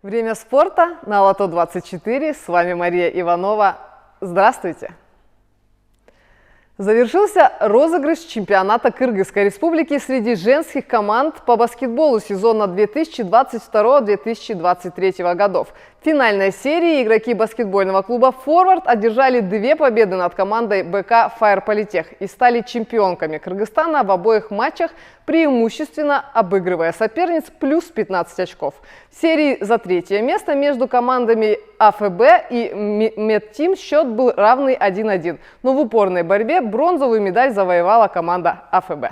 Время спорта на Лото-24. С вами Мария Иванова. Здравствуйте! Завершился розыгрыш чемпионата Кыргызской республики среди женских команд по баскетболу сезона 2022-2023 годов. В финальной серии игроки баскетбольного клуба «Форвард» одержали 2 победы над командой БК «Фаер-Политех» и стали чемпионками Кыргызстана в обоих матчах, преимущественно обыгрывая соперниц плюс 15 очков. В серии за 3-е место между командами АФБ и Медтим счет был равный 1-1, но в упорной борьбе бронзовую медаль завоевала команда АФБ.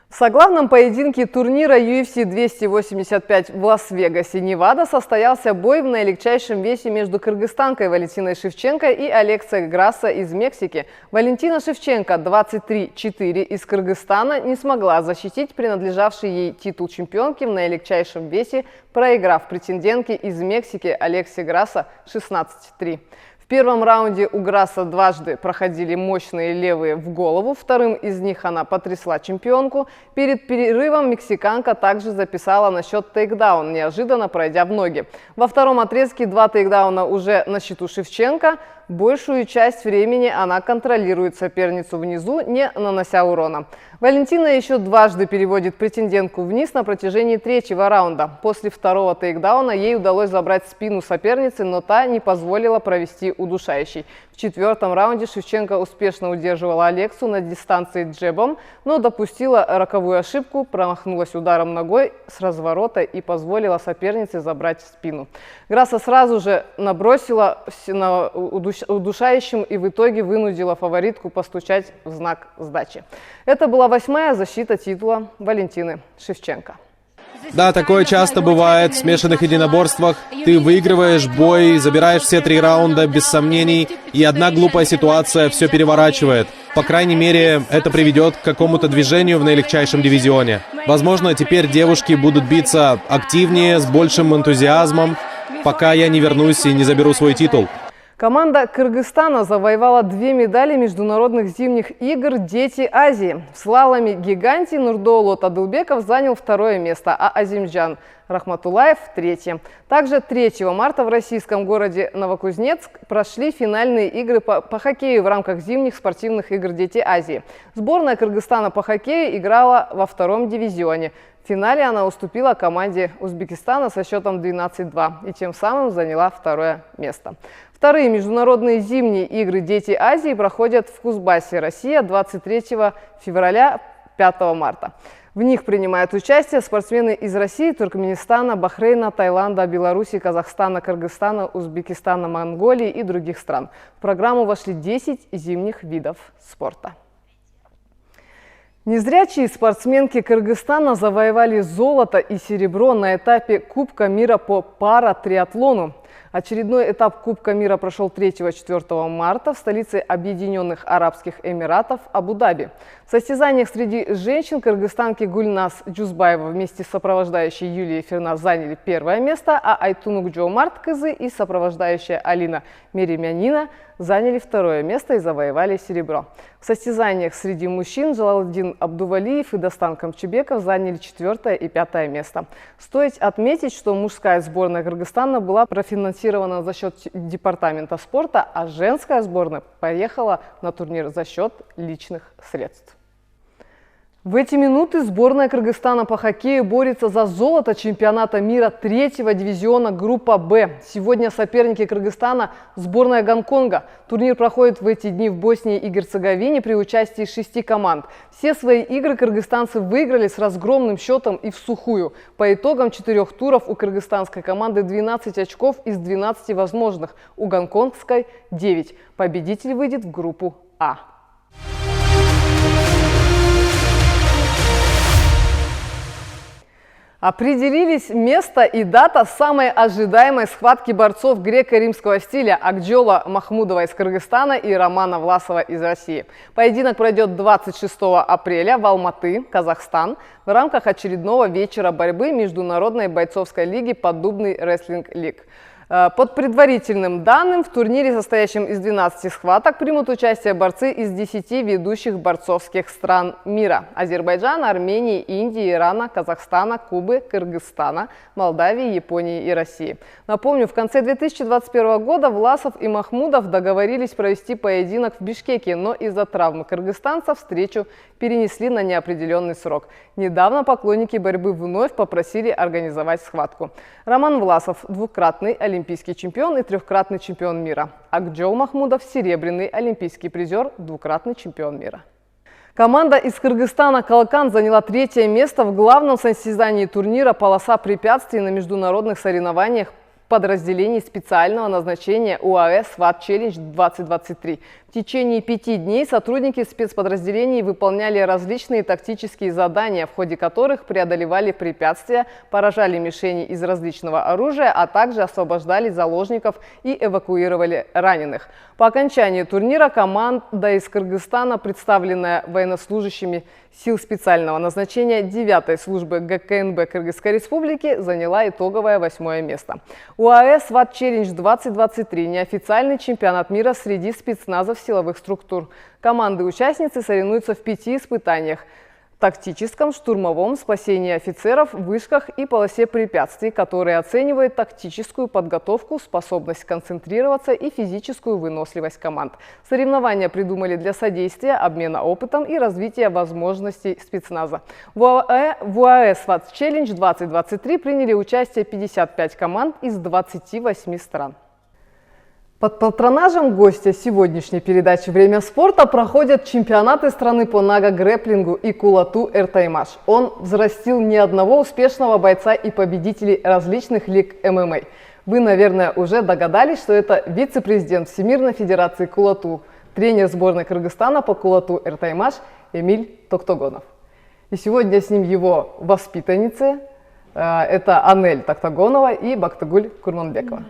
В соглавном поединке турнира UFC 285 в Лас-Вегасе, Невада, состоялся бой в наилегчайшем весе между кыргызстанкой Валентиной Шевченко и Алексой Грасса из Мексики. Валентина Шевченко, 23-4 из Кыргызстана, не смогла защитить принадлежавший ей титул чемпионки в наилегчайшем весе, проиграв претендентке из Мексики Алексе Грасса 16-3. В первом раунде у Грасса дважды проходили мощные левые в голову, вторым из них она потрясла чемпионку. Перед перерывом мексиканка также записала на счет тейкдаун, неожиданно пройдя в ноги. Во втором отрезке 2 тейкдауна уже на счету Шевченко. Большую часть времени она контролирует соперницу внизу, не нанося урона. Валентина еще дважды переводит претендентку вниз на протяжении 3-го раунда. После второго тейкдауна ей удалось забрать спину соперницы, но та не позволила провести удушающий. В 4-м раунде Шевченко успешно удерживала Алексу на дистанции джебом, но допустила роковую ошибку, промахнулась ударом ногой с разворота и позволила сопернице забрать спину. Грасса сразу же набросила на удушающим и в итоге вынудила фаворитку постучать в знак сдачи. Это была 8-я защита титула Валентины Шевченко. Да, такое часто бывает в смешанных единоборствах. Ты выигрываешь бой, забираешь все 3 раунда без сомнений, и одна глупая ситуация все переворачивает. По крайней мере, это приведет к какому-то движению в наилегчайшем дивизионе. Возможно, теперь девушки будут биться активнее, с большим энтузиазмом, пока я не вернусь и не заберу свой титул. Команда Кыргызстана завоевала 2 медали международных зимних игр «Дети Азии». В слаломе-гиганте Нурдоулот Адылбеков занял 2-е место, а Азимджан Рахматуллаев – 3-е. Также 3 марта в российском городе Новокузнецк прошли финальные игры по хоккею в рамках зимних спортивных игр «Дети Азии». Сборная Кыргызстана по хоккею играла во 2-м дивизионе. В финале она уступила команде Узбекистана со счетом 12-2 и тем самым заняла 2-е место. Вторые международные зимние игры «Дети Азии» проходят в Кузбассе, Россия, 23 февраля, 5 марта. В них принимают участие спортсмены из России, Туркменистана, Бахрейна, Таиланда, Беларуси, Казахстана, Кыргызстана, Узбекистана, Монголии и других стран. В программу вошли 10 зимних видов спорта. Незрячие спортсменки Кыргызстана завоевали золото и серебро на этапе Кубка мира по паратриатлону. Очередной этап Кубка мира прошел 3-4 марта в столице Объединенных Арабских Эмиратов Абу-Даби. В состязаниях среди женщин кыргызстанки Гульназ Джузбаева вместе с сопровождающей Юлией Ферназ заняли 1-е место, а Айтунук Джомарт Кызы и сопровождающая Алина Меремянина заняли 2-е место и завоевали серебро. В состязаниях среди мужчин Джалалдин Абдувалиев и Достан Камчебеков заняли 4-е и 5-е место. Стоит отметить, что мужская сборная Кыргызстана была профинансирована за счет департамента спорта, а женская сборная поехала на турнир за счет личных средств. В эти минуты сборная Кыргызстана по хоккею борется за золото чемпионата мира 3-го дивизиона группа «Б». Сегодня соперники Кыргызстана – сборная Гонконга. Турнир проходит в эти дни в Боснии и Герцеговине при участии 6 команд. Все свои игры кыргызстанцы выиграли с разгромным счетом и в сухую. По итогам 4 туров у кыргызстанской команды 12 очков из 12 возможных, у гонконгской – 9. Победитель выйдет в группу А. Определились место и дата самой ожидаемой схватки борцов греко-римского стиля Акджола Махмудова из Кыргызстана и Романа Власова из России. Поединок пройдет 26 апреля в Алматы, Казахстан, в рамках очередного вечера борьбы Международной бойцовской лиги «Поддубный рестлинг лиг». Под предварительным данным, в турнире, состоящем из 12 схваток, примут участие борцы из 10 ведущих борцовских стран мира – Азербайджана, Армении, Индии, Ирана, Казахстана, Кубы, Кыргызстана, Молдавии, Японии и России. Напомню, в конце 2021 года Власов и Махмудов договорились провести поединок в Бишкеке, но из-за травмы кыргызстанцев встречу перенесли на неопределенный срок. Недавно поклонники борьбы вновь попросили организовать схватку. Роман Власов – двукратный олимпийский чемпион и трехкратный чемпион мира. Акджол Махмудов – серебряный олимпийский призер, двукратный чемпион мира. Команда из Кыргызстана «Калкан» заняла 3-е место в главном состязании турнира «Полоса препятствий» на международных соревнованиях подразделений специального назначения УАЭ «СВАТ Челлендж-2023». В течение 5 дней сотрудники спецподразделений выполняли различные тактические задания, в ходе которых преодолевали препятствия, поражали мишени из различного оружия, а также освобождали заложников и эвакуировали раненых. По окончании турнира команда из Кыргызстана, представленная военнослужащими сил специального назначения 9-й службы ГКНБ Кыргызской Республики, заняла итоговое 8-е место. УАЭ «СВАТ Челлендж-2023» – неофициальный чемпионат мира среди спецназов силовых структур. Команды-участницы соревнуются в 5 испытаниях – тактическом, штурмовом, спасении офицеров, вышках и полосе препятствий, которые оценивают тактическую подготовку, способность концентрироваться и физическую выносливость команд. Соревнования придумали для содействия, обмена опытом и развития возможностей спецназа. В УАЭ «СВАТ Челлендж-2023» приняли участие 55 команд из 28 стран. Под патронажем гостя сегодняшней передачи «Время спорта» проходят чемпионаты страны по нага-грэпплингу и кулату Эртаймаш. Он взрастил ни одного успешного бойца и победителей различных лиг ММА. Вы, наверное, уже догадались, что это вице-президент Всемирной Федерации кулату, тренер сборной Кыргызстана по кулату Эртаймаш Эмиль Токтогонов. И сегодня с ним его воспитанницы, это Анель Токтогонова и Бактыгуль Курманбекова.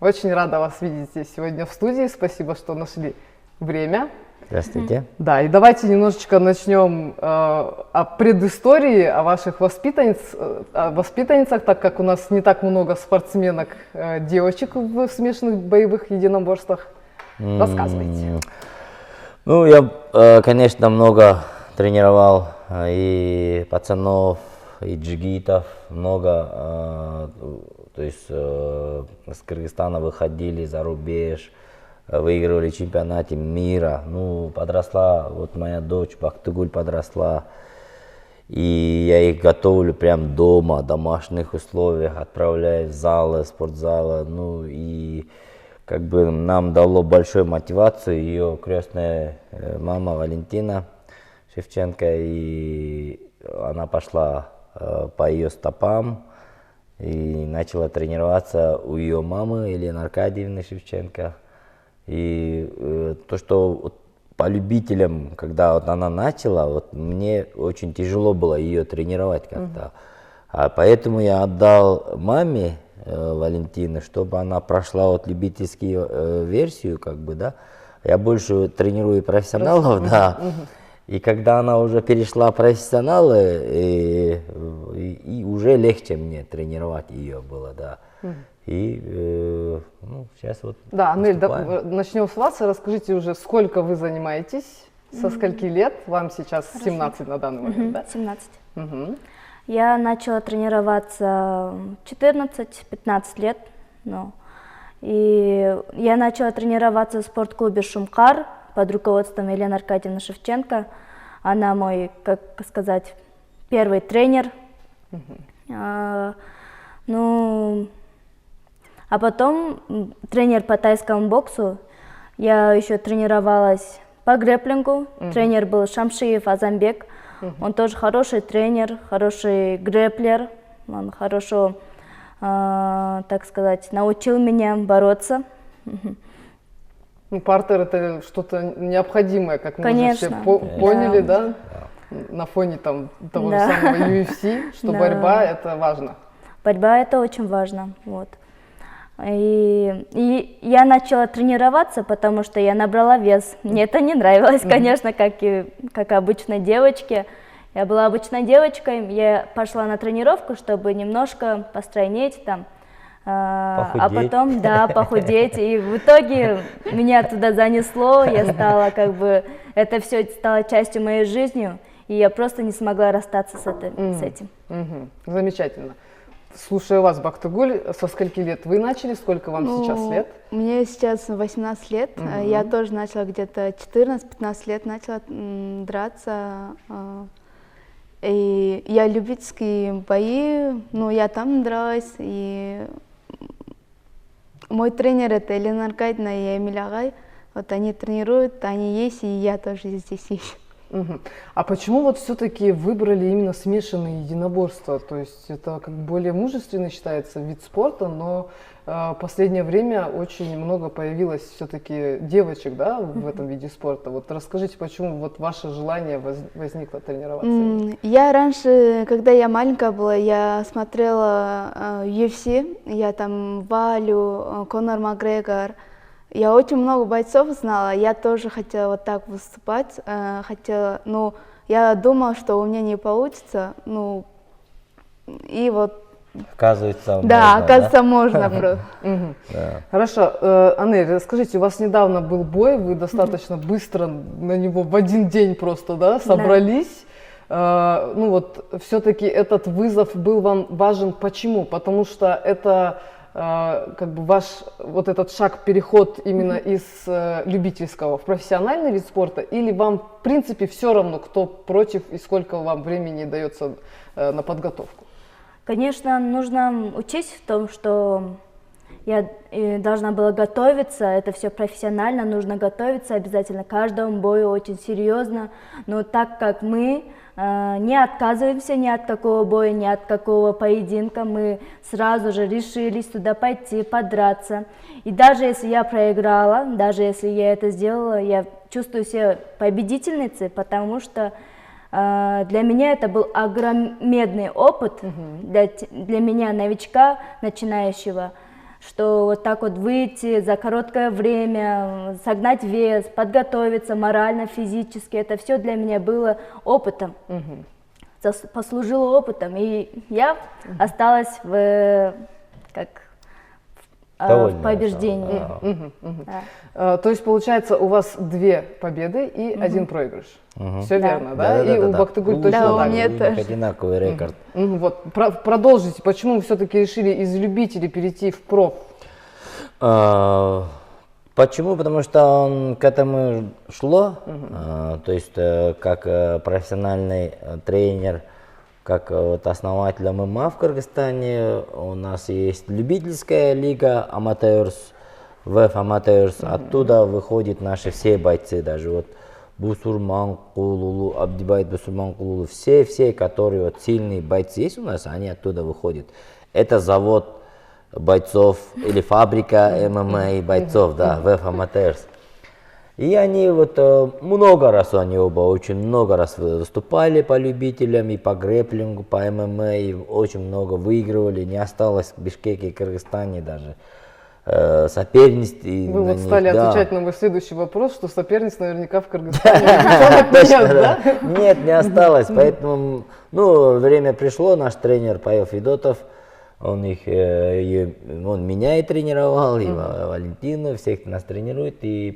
Очень рада вас видеть здесь сегодня в студии. Спасибо, что нашли время. Здравствуйте. Да, и давайте немножечко начнем о предыстории, о ваших воспитанницах, так как у нас не так много спортсменок, девочек в смешанных боевых единоборствах. Рассказывайте. Ну, я, конечно, много тренировал и пацанов, и джигитов, много. То есть с Кыргызстана выходили за рубеж, выигрывали чемпионаты мира. Ну, подросла, вот моя дочь Бактыгуль подросла. И я их готовлю прям дома, в домашних условиях, отправляю в залы, спортзалы. Ну и как бы нам дало большую мотивацию ее крестная мама Валентина Шевченко. И она пошла по ее стопам. И начала тренироваться у ее мамы Елены Аркадьевны Шевченко. И то, что вот по любителям, когда вот она начала, вот мне очень тяжело было ее тренировать как-то. А поэтому я отдал маме Валентины, чтобы она прошла вот любительскую версию, как бы, да. Я больше тренирую профессионалов, да. И когда она уже перешла в профессионалы, и уже легче мне тренировать ее было, да. И ну, сейчас вот. Да, Анель, начнем с вас. Расскажите уже, сколько вы занимаетесь, со скольки лет? Вам сейчас 17 на данный момент, да? 17. Я начала тренироваться 14-15 лет. Ну, и я начала тренироваться в спортклубе «Шумкар» под руководством Елены Аркадьевны Шевченко. Она мой, как сказать, первый тренер. Ну, а потом тренер по тайскому боксу. Я еще тренировалась по грэпплингу. Тренер был Шамшиев Азамбек. Он тоже хороший тренер, хороший грэпплер. Он хорошо, так сказать, научил меня бороться. Ну, партер – это что-то необходимое, как мы уже все Конечно. поняли, да? На фоне там, того же самого UFC, что борьба – это важно. Борьба – это очень важно. Вот. И я начала тренироваться, потому что я набрала вес. Мне это не нравилось, конечно, как обычной девочке. Я была обычной девочкой, я пошла на тренировку, чтобы немножко постройнеть, там, А Похудеть. потом, да, похудеть. И в итоге меня туда занесло, я стала как бы, это все стало частью моей жизни, и я просто не смогла расстаться с этим. Мгм. Замечательно. Слушаю вас, Бактыгуль, со скольки лет вы начали, сколько вам сейчас лет? Мне сейчас 18 лет. Я тоже начала где-то 14-15 лет начала драться. И я любительские бои, ну, я там дралась. И мой тренер это Елена Аркадьевна и Эмиль Агай. Вот они тренируют, они есть, и я тоже здесь есть. Мгм. А почему вот все-таки выбрали именно смешанные единоборства? То есть это как бы более мужественный считается вид спорта, но в последнее время очень много появилось все-таки девочек, да, в этом виде спорта. Вот расскажите, почему вот ваше желание возникло тренироваться? Я раньше, когда я маленькая была, я смотрела UFC, я там Валю, Конор Макгрегор. Я очень много бойцов знала, я тоже хотела вот так выступать, хотела, ну, я думала, что у меня не получится, ну, и вот, Оказывается, да, можно, оказывается, можно просто. Да. Хорошо, Анель, расскажите, у вас недавно был бой, вы достаточно быстро на него в один день просто, да, собрались. Ну вот, все-таки этот вызов был вам важен. Почему? Потому что это как бы ваш вот этот шаг, переход именно из любительского в профессиональный вид спорта, или вам в принципе все равно, кто против и сколько вам времени дается на подготовку? Конечно, нужно учесть в том, что я должна была готовиться, это все профессионально, нужно готовиться обязательно к каждому бою очень серьезно, но так как мы не отказываемся ни от какого боя, ни от какого поединка, мы сразу же решились туда пойти, подраться. И даже если я проиграла, даже если я это сделала, я чувствую себя победительницей, потому что для меня это был огромный опыт, для меня, новичка, начинающего, что вот так вот выйти за короткое время, согнать вес, подготовиться морально, физически, это все для меня было опытом, послужило опытом, и я осталась в побеждении. То есть получается у вас 2 победы и 1 проигрыш. Все верно, да? И у Бактыгуль точно Да, у так меня же. тоже. Одинаковый рекорд. Вот, продолжите, почему вы все-таки решили из любителей перейти в проф? Почему? Потому что к этому шло, то есть как профессиональный тренер, как вот основатель ММА в Кыргызстане, у нас есть любительская лига Amateurs, ВФ Amateurs, оттуда выходят наши все бойцы, даже вот Бусурманкулулу, Абдибайт Бусурманкулулу, все, которые вот сильные бойцы есть у нас, они оттуда выходят. Это завод бойцов или фабрика ММА бойцов, да, ВФ Amateurs. И они вот много раз, они оба очень много раз выступали по любителям и по грэплингу, по ММА, и очень много выигрывали, не осталось в Бишкеке и Кыргызстане даже соперниц. Вы вот стали отвечать на мой следующий вопрос, что соперниц наверняка в Кыргызстане нет, да? Нет, не осталось, поэтому, ну, время пришло, наш тренер Павел Федотов, он меня и тренировал, и Валентину, всех нас тренирует, и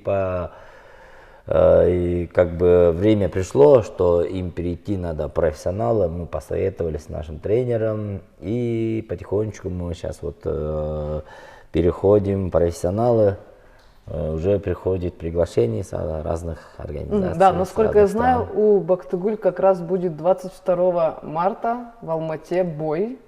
как бы время пришло, что им перейти надо профессионалам, мы посоветовали с нашим тренером, и потихонечку мы сейчас вот переходим профессионалы, уже приходит приглашение с разных организаций. Да, насколько я знаю, у Бактыгуль как раз будет 22 марта в Алмате бой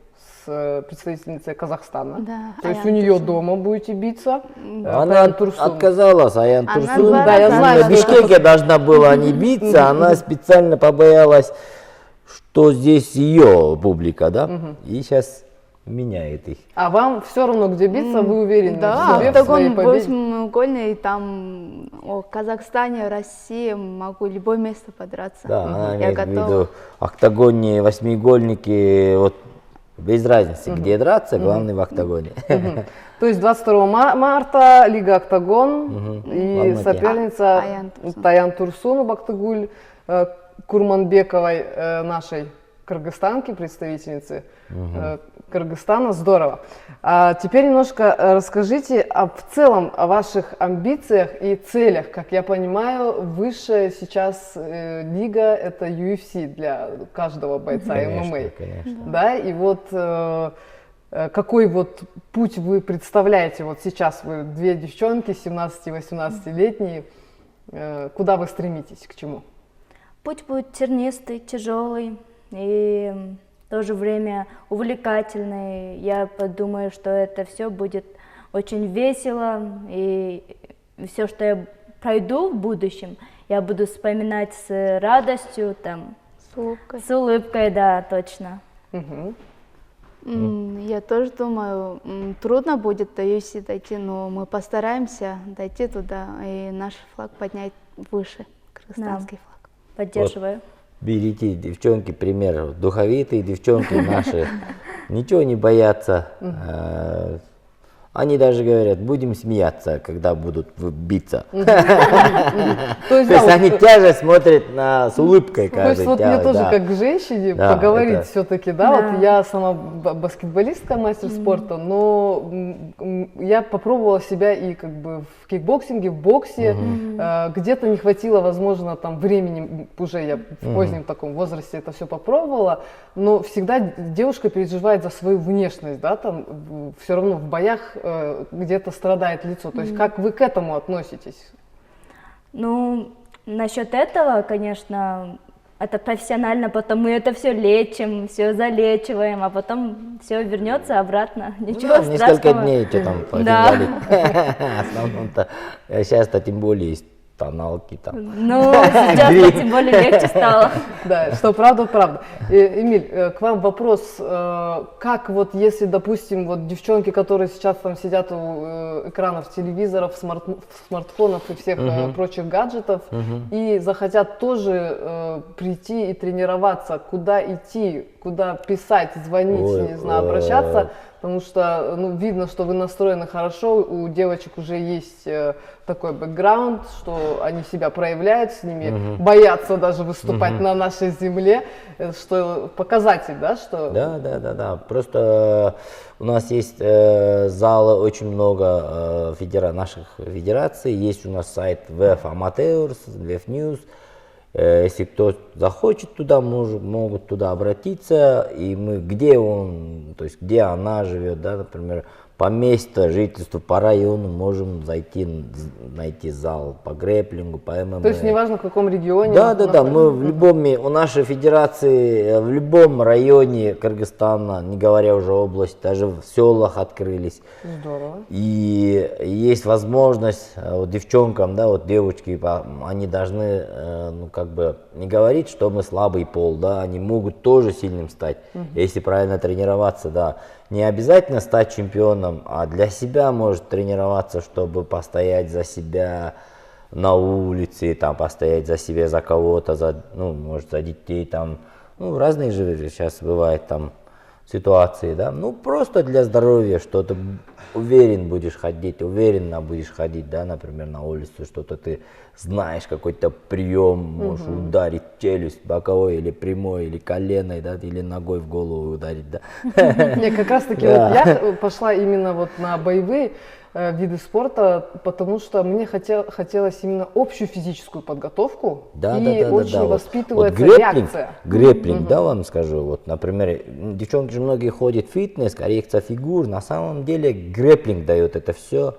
с представительницей Казахстана. Да, То есть у Аян нее Турсун. дома будете биться. Она отказалась, Аян Она Турсун. два раза я знаю, В Бишкеке должна была не биться, она специально побоялась, что здесь ее публика, да, и сейчас меняет их. А вам все равно, где биться, вы уверены Да, в себе, в своей октагон победе? 8-угольный, там в Казахстане, России могу любое место подраться. Да, она Я имеет в готова. виду октагонные, восьмиугольники, вот без разницы, где драться, главное в октагоне. То есть 22 марта Лига Октагон и Алмате. соперница Аян Турсун. Таян Турсун, Бактыгуль Курманбековой нашей. кыргызстанки, представительницы Кыргызстана. Здорово. А теперь немножко расскажите в целом о ваших амбициях и целях. Как я понимаю, высшая сейчас лига — это UFC для каждого бойца ММА. Конечно. Да, и вот какой вот путь вы представляете? Вот сейчас вы две девчонки, 17-18-летние. Куда вы стремитесь, к чему? Путь будет тернистый, тяжелый и в то же время увлекательный. Я подумаю, что это все будет очень весело, и все, что я пройду в будущем, я буду вспоминать с радостью, там, с улыбкой, да, точно. Я тоже думаю, трудно будет до UFC дойти, но мы постараемся дойти туда и наш флаг поднять выше, кыргызстанский флаг. Поддерживаю. Вот, берите, девчонки, пример, духовитые девчонки наши, ничего не боятся. Они даже говорят, будем смеяться, когда будут биться. То есть они тяжесть смотрят с улыбкой. То есть вот мне тоже как к женщине поговорить все-таки, да, вот я сама баскетболистка, мастер спорта, но я попробовала себя и как бы в кикбоксинге, в боксе, где-то не хватило, возможно, там времени, уже я в позднем таком возрасте это все попробовала, но всегда девушка переживает за свою внешность, да, там все равно в боях где-то страдает лицо. То есть как вы к этому относитесь? Ну, насчет этого, конечно, это профессионально, потом мы это все лечим, все залечиваем, а потом все вернется обратно. Ничего страшного. Несколько дней что там пофигали. Основном-то сейчас-то тем более есть тоналки там. Ну, сейчас тем более легче стало. Да, что правда. Эмиль, к вам вопрос, как вот если, допустим, вот девчонки, которые сейчас там сидят у экранов телевизоров, смартфонов и всех прочих гаджетов, и захотят тоже прийти и тренироваться, куда идти, куда писать, звонить, не знаю, обращаться, потому что, ну, видно, что вы настроены хорошо, у девочек уже есть такой бэкграунд, что они себя проявляют, с ними боятся даже выступать на нашей земле, что показатель, да, что... Да. Просто у нас есть залы, очень много наших федераций, есть у нас сайт VF Amateurs, VF News. Если кто захочет туда, могут туда обратиться, и мы, где он, то есть где она живет, да, например, по месту жительства, по району можем найти зал по грэпплингу, по ММА. То есть неважно в каком регионе? Да, мы в любом, у нашей федерации в любом районе Кыргызстана, не говоря уже область, даже в селах открылись. Здорово. И есть возможность вот девчонкам, да, вот девочки, они должны, ну, как бы не говорить, что мы слабый пол, да, они могут тоже сильным стать, если правильно тренироваться, да. Не обязательно стать чемпионом, а для себя может тренироваться, чтобы постоять за себя на улице, там, постоять за себя, за кого-то, ну, может, за детей, там, ну, разные же сейчас бывают там ситуации, да, ну, просто для здоровья что-то, уверенно будешь ходить, да, например, на улицу, что-то ты знаешь, какой-то прием, можешь ударить челюсть боковой или прямой, или коленой, да, или ногой в голову ударить, да. Не, как раз таки вот я пошла именно вот на боевые виды спорта, потому что мне хотелось именно общую физическую подготовку, очень воспитывается реакция. Грэпплинг, да, вам скажу, вот, например, девчонки же многие ходят в фитнес, коррекция фигур, на самом деле грэпплинг дает это все,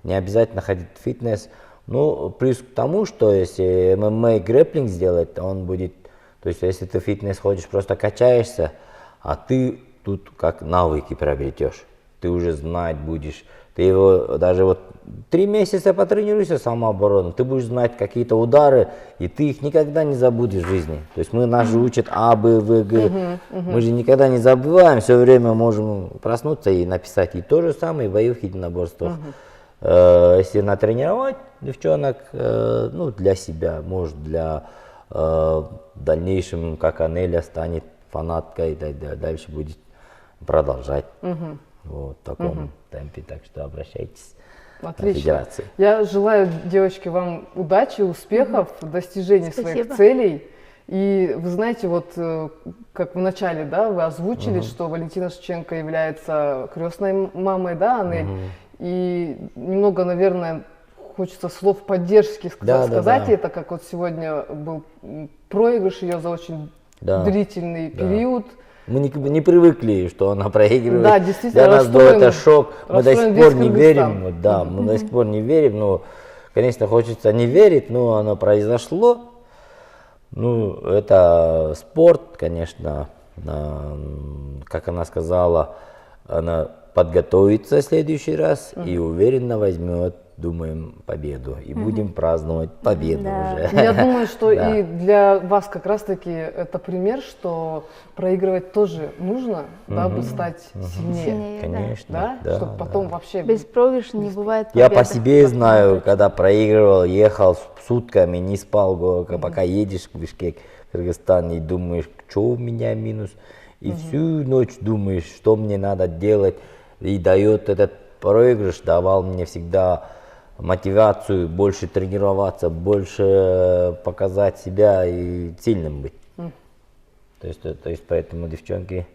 не обязательно ходить в фитнес, ну, плюс к тому, что если ММА грэпплинг сделать, он будет, то есть если ты в фитнес ходишь, просто качаешься, а ты тут как навыки приобретешь, ты уже знать будешь. Ты его даже вот 3 месяца потренируйся самооборону, ты будешь знать какие-то удары, и ты их никогда не забудешь в жизни. То есть нас же учат А, Б, В, Г. Мы же никогда не забываем, все время можем проснуться и написать. И то же самое в боевых единоборствах. Если натренировать девчонок, ну, для себя, может, для в дальнейшем, как Анеля станет фанаткой, дальше будет продолжать. Вот в таком темпе, так что обращайтесь. Отлично. Федерации. Я желаю, девочки, вам удачи, успехов, достижения своих целей. И вы знаете, вот как в начале, да, вы озвучили, что Валентина Шевченко является крестной мамой, да, Анель, и немного, наверное, хочется слов поддержки сказать, и это как вот сегодня был проигрыш ее за очень длительный период. Мы не привыкли, что она проигрывает. Да, действительно, для нас был это шок. Мы до сих пор не верим. Кыргызстан. Да, мы до сих пор не верим. Но, конечно, хочется не верить, но оно произошло. Ну, это спорт, конечно. Как она сказала, она подготовится в следующий раз и уверенно возьмет, думаем, победу. И будем праздновать победу уже. Я думаю, что и для вас как раз-таки это пример, что проигрывать тоже нужно, дабы стать сильнее. Конечно. Да? Чтобы потом вообще... Без проигрыша не бывает Я победы. по себе знаю, когда проигрывал, ехал сутками, не спал, пока едешь в Бишкек, Кыргызстан, и думаешь, что у меня минус. И всю ночь думаешь, что мне надо делать. И дает этот проигрыш, давал мне всегда мотивацию больше тренироваться, больше показать себя и сильным быть. То есть поэтому, девчонки,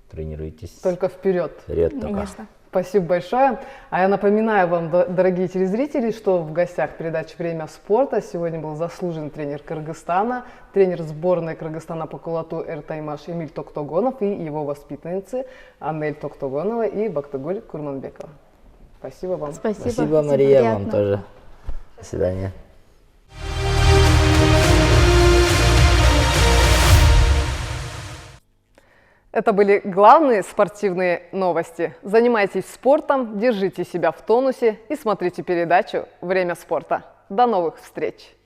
тренируйтесь. Только вперед. Вперед только. Конечно. Спасибо большое. А я напоминаю вам, дорогие телезрители, что в гостях передачи «Время спорта» сегодня был заслуженный тренер Кыргызстана, тренер сборной Кыргызстана по кулату Эртаймаш Эмиль Токтогонов и его воспитанницы Анель Токтогонова и Бактыгуль Курманбекова. Спасибо вам. Спасибо, Мария, приятно. вам тоже. До свидания. Это были главные спортивные новости. Занимайтесь спортом, держите себя в тонусе и смотрите передачу «Время спорта». До новых встреч!